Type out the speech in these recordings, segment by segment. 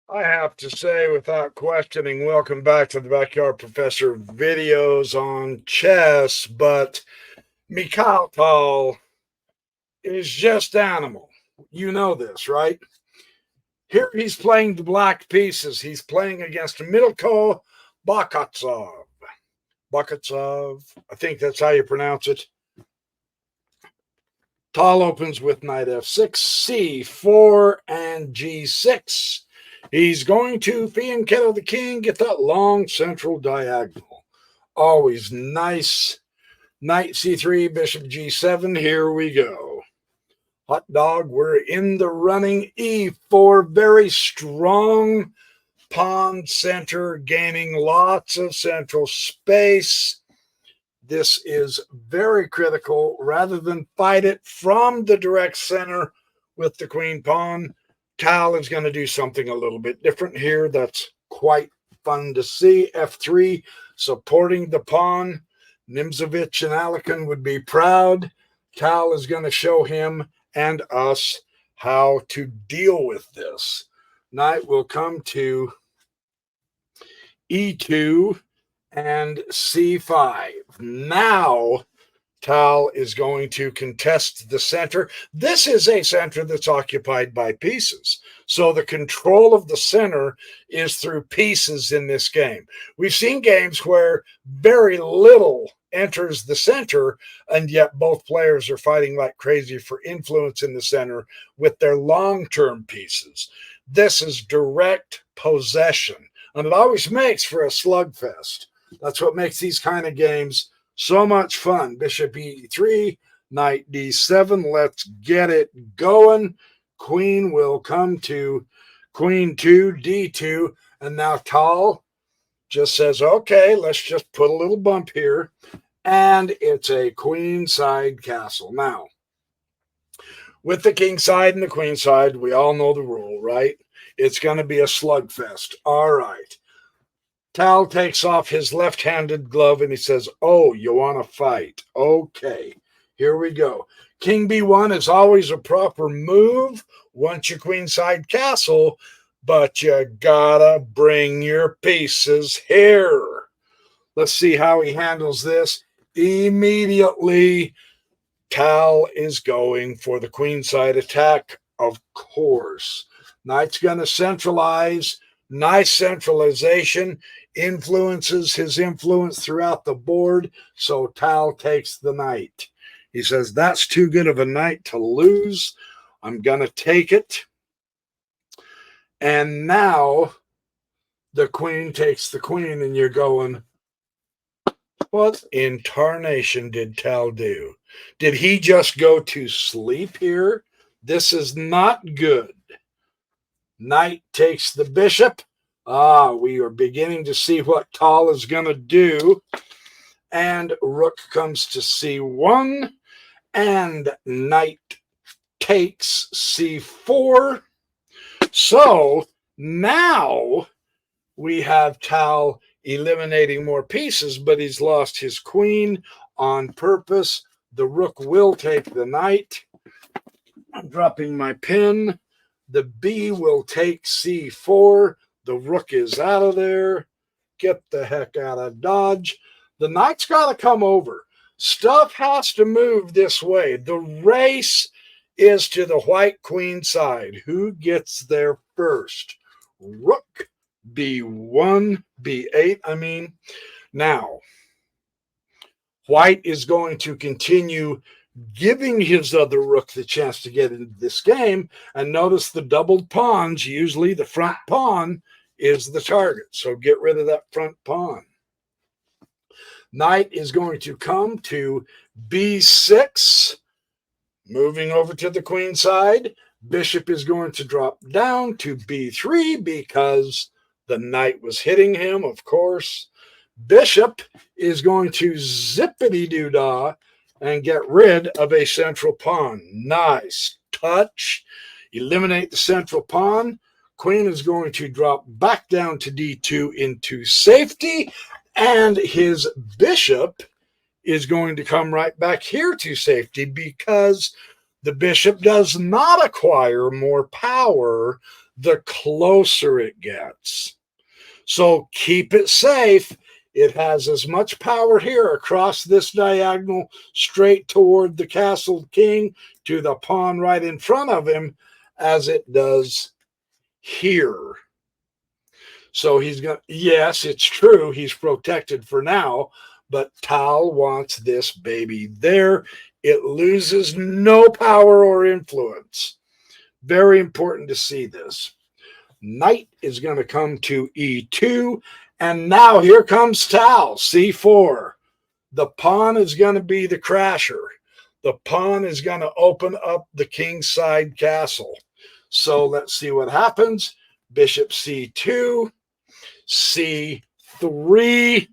I have to say, without questioning, welcome back to the Backyard Professor videos on chess. But Mikhail Tal is just animal. You know this, right? Here he's playing the black pieces. He's playing against Milko Bakatsov. Bakatsov, I think that's how you pronounce it. Tal opens with knight f6, c4, and g6. He's going to fianchetto the king, get that long central diagonal. Always nice. Knight c3, bishop g7. Here we go. Hot dog, we're in the running. e4, very strong pawn center, gaining lots of central space. This is very critical. Rather than fight it from the direct center with the queen pawn, Tal is going to do something a little bit different here. That's quite fun to see. f3, supporting the pawn. Nimzovich and Alekin would be proud. Tal is going to show him and us how to deal with this. Knight will come to e2 and c5. Now Tal is going to contest the center. This is a center that's occupied by pieces. So the control of the center is through pieces in this game. We've seen games where very little enters the center, and yet both players are fighting like crazy for influence in the center with their long-term pieces. This is direct possession, and it always makes for a slugfest. That's what makes these kind of games so much fun. Bishop e3, knight d7. Let's get it going. Queen will come to queen 2, d2. And now Tal just says, okay, let's just put a little bump here. And it's a queen side castle. Now, with the king side and the queen side, we all know the rule, right? It's going to be a slugfest. All right. Tal takes off his left-handed glove and he says, oh, you want to fight? Okay, here we go. King b1 is always a proper move once you queenside castle, but you gotta bring your pieces here. Let's see how he handles this. Immediately, Tal is going for the queenside attack, of course. Knight's going to centralize. Nice centralization, influences his influence throughout the board, so Tal takes the knight. He says, that's too good of a knight to lose. I'm going to take it. And now the queen takes the queen, and you're going, what in tarnation did Tal do? Did he just go to sleep here? This is not good. Knight takes the bishop. We are beginning to see what Tal is going to do. And rook comes to c1. And knight takes c4. So now we have Tal eliminating more pieces, but he's lost his queen on purpose. The rook will take the knight. I'm dropping my pin. The b will take c4. The rook is out of there. Get the heck out of Dodge. The knight's got to come over. Stuff has to move this way. The race is to the white queen side. Who gets there first? Rook, b1, b8, Now, white is going to continue giving his other rook the chance to get into this game. And notice the doubled pawns, usually the front pawn is the target. So get rid of that front pawn. Knight is going to come to b6, moving over to the queen side. Bishop is going to drop down to b3 because the knight was hitting him, of course. Bishop is going to zippity-doo-dah and get rid of a central pawn. Nice touch. Eliminate the central pawn. Queen is going to drop back down to d2 into safety, and his bishop is going to come right back here to safety because the bishop does not acquire more power the closer it gets. So keep it safe. It has as much power here across this diagonal straight toward the castle king to the pawn right in front of him as it does here. So he's going to, yes, it's true. He's protected for now, but Tal wants this baby there. It loses no power or influence. Very important to see this. Knight is going to come to E2. And now here comes Tal, C4. The pawn is going to be the crasher. The pawn is going to open up the kingside castle. So let's see what happens. Bishop C2, C3,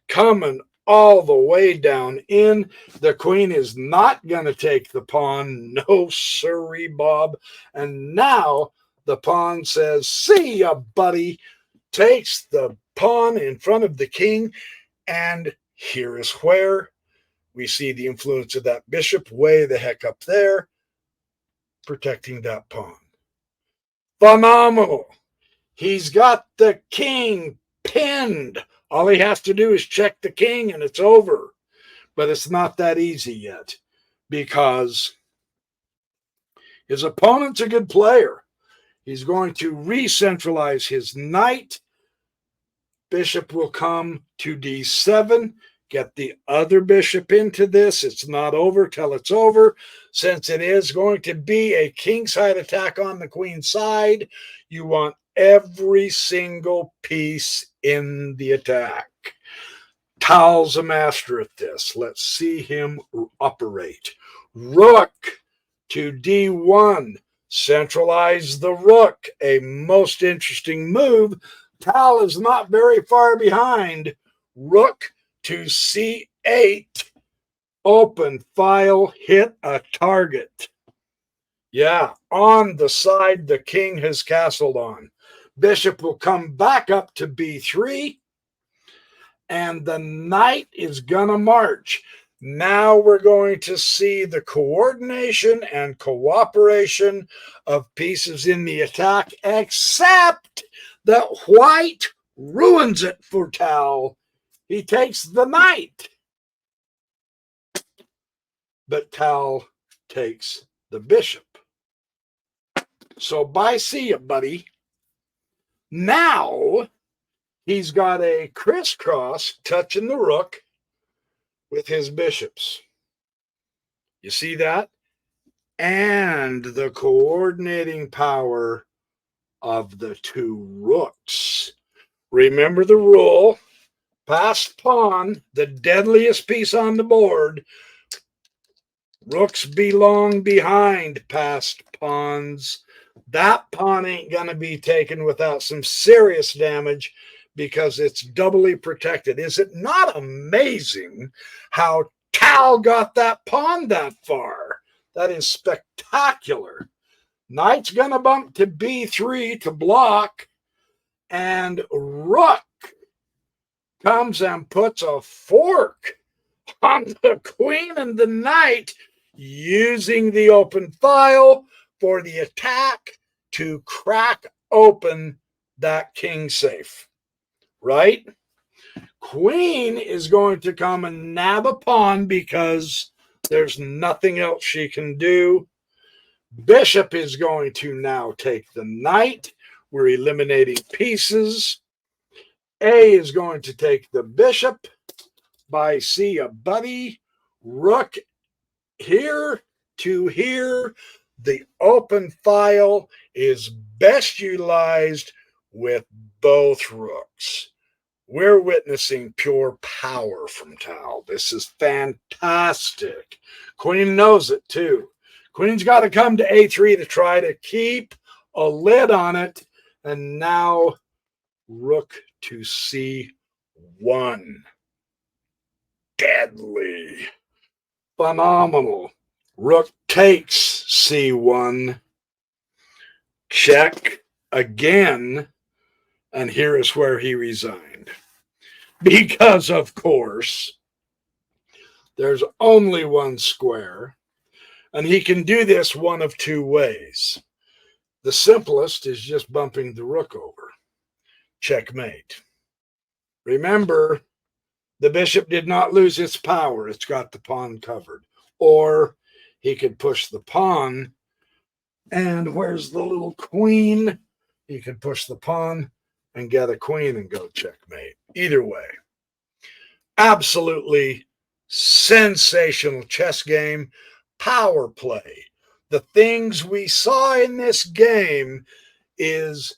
coming all the way down in. The queen is not going to take the pawn. No sirree, Bob. And now the pawn says, see ya, buddy. Takes the pawn in front of the king. And here is where we see the influence of that bishop way the heck up there, protecting that pawn. Phenomenal. He's got the king pinned. All he has to do is check the king and it's over. But it's not that easy yet because his opponent's a good player. He's going to re-centralize his knight. Bishop will come to D7. Get the other bishop into this. It's not over till it's over. Since it is going to be a kingside attack on the queen's side, you want every single piece in the attack. Tal's a master at this. Let's see him operate. Rook to D1. Centralize the rook. A most interesting move. Tal is not very far behind. Rook to C8. Open file. Hit a target. Yeah, on the side the king has castled on. Bishop will come back up to B3. And the knight is going to march. Now we're going to see the coordination and cooperation of pieces in the attack, except that white ruins it for Tal. He takes the knight. But Tal takes the bishop. So bye, see ya, buddy. Now he's got a crisscross touching the rook with his bishops. You see that? And the coordinating power of the two rooks. Remember the rule. Passed pawn, the deadliest piece on the board. Rooks belong behind passed pawns. That pawn ain't going to be taken without some serious damage because it's doubly protected. Is it not amazing how Tal got that pawn that far? That is spectacular. Knight's going to bump to B3 to block, and rook comes and puts a fork on the queen and the knight, using the open file for the attack to crack open that king safe. Right? Queen is going to come and nab a pawn because there's nothing else she can do. Bishop is going to now take the knight. We're eliminating pieces. A is going to take the bishop. By C, a buddy. Rook here to here. The open file is best utilized with both rooks. We're witnessing pure power from Tal. This is fantastic. Queen knows it too. Queen's got to come to A3 to try to keep a lid on it. And now rook to C1. Deadly. Phenomenal. Rook takes C1. Check again. And here is where he resigned. Because, of course, there's only one square. And he can do this one of two ways. The simplest is just bumping the rook over. Checkmate. Remember, the bishop did not lose its power. It's got the pawn covered. Or he could push the pawn. And where's the little queen? He could push the pawn and get a queen and go checkmate. Either way, absolutely sensational chess game. Power play. The things we saw in this game is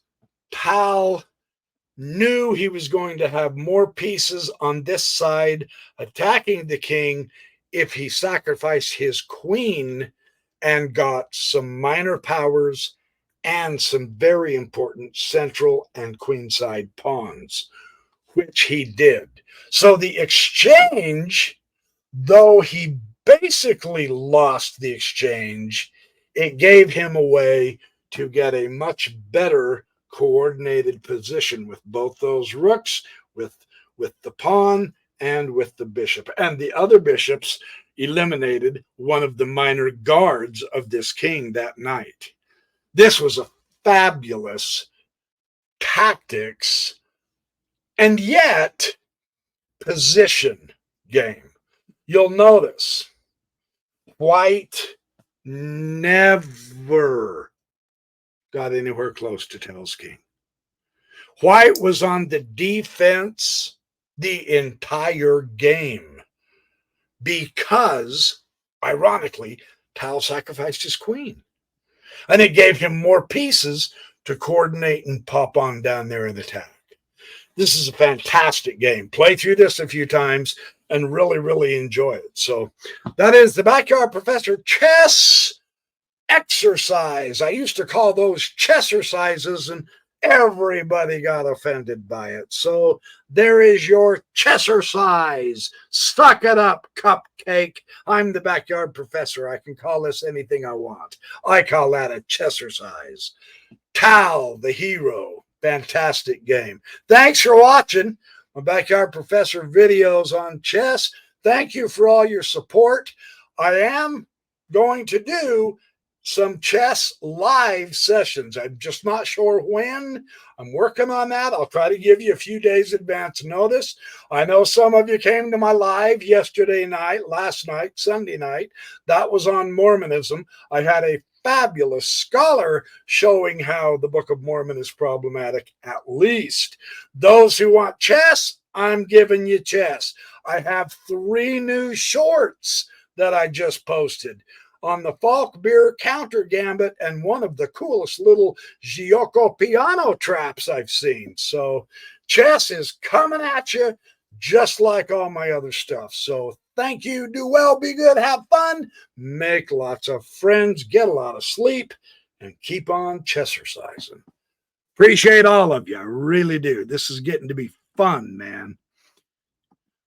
Tal knew he was going to have more pieces on this side attacking the king if he sacrificed his queen and got some minor powers and some very important central and queenside pawns, which he did. So the exchange, though he basically lost the exchange, it gave him a way to get a much better coordinated position with both those rooks, with the pawn and with the bishop. And the other bishops eliminated one of the minor guards of this king that night. This was a fabulous tactics and yet position game. You'll notice White never got anywhere close to Tal's king. White was on the defense the entire game because, ironically, Tal sacrificed his queen. And it gave him more pieces to coordinate and pop on down there and attack. This is a fantastic game. Play through this a few times and really, really enjoy it. So that is the Backyard Professor Chess Exercise. I used to call those chessercises, and everybody got offended by it. So there is your chessercise. Suck it up, cupcake. I'm the Backyard Professor. I can call this anything I want. I call that a chessercise. Tal, the hero. Fantastic game. Thanks for watching my Backyard Professor videos on chess. Thank you for all your support. I am going to do some chess live sessions. I'm just not sure when. I'm working on that. I'll try to give you a few days advance notice. I know some of you came to my live yesterday night, last night, Sunday night. That was on Mormonism. I had a fabulous scholar showing how the Book of Mormon is problematic, at least. Those who want chess, I'm giving you chess. I have 3 new shorts that I just posted on the Falk Beer counter gambit and one of the coolest little Gioco piano traps I've seen. So chess is coming at you just like all my other stuff. So thank you. Do well, be good, have fun, make lots of friends, get a lot of sleep, and keep on chessercising. Appreciate all of you. I really do. This is getting to be fun, man.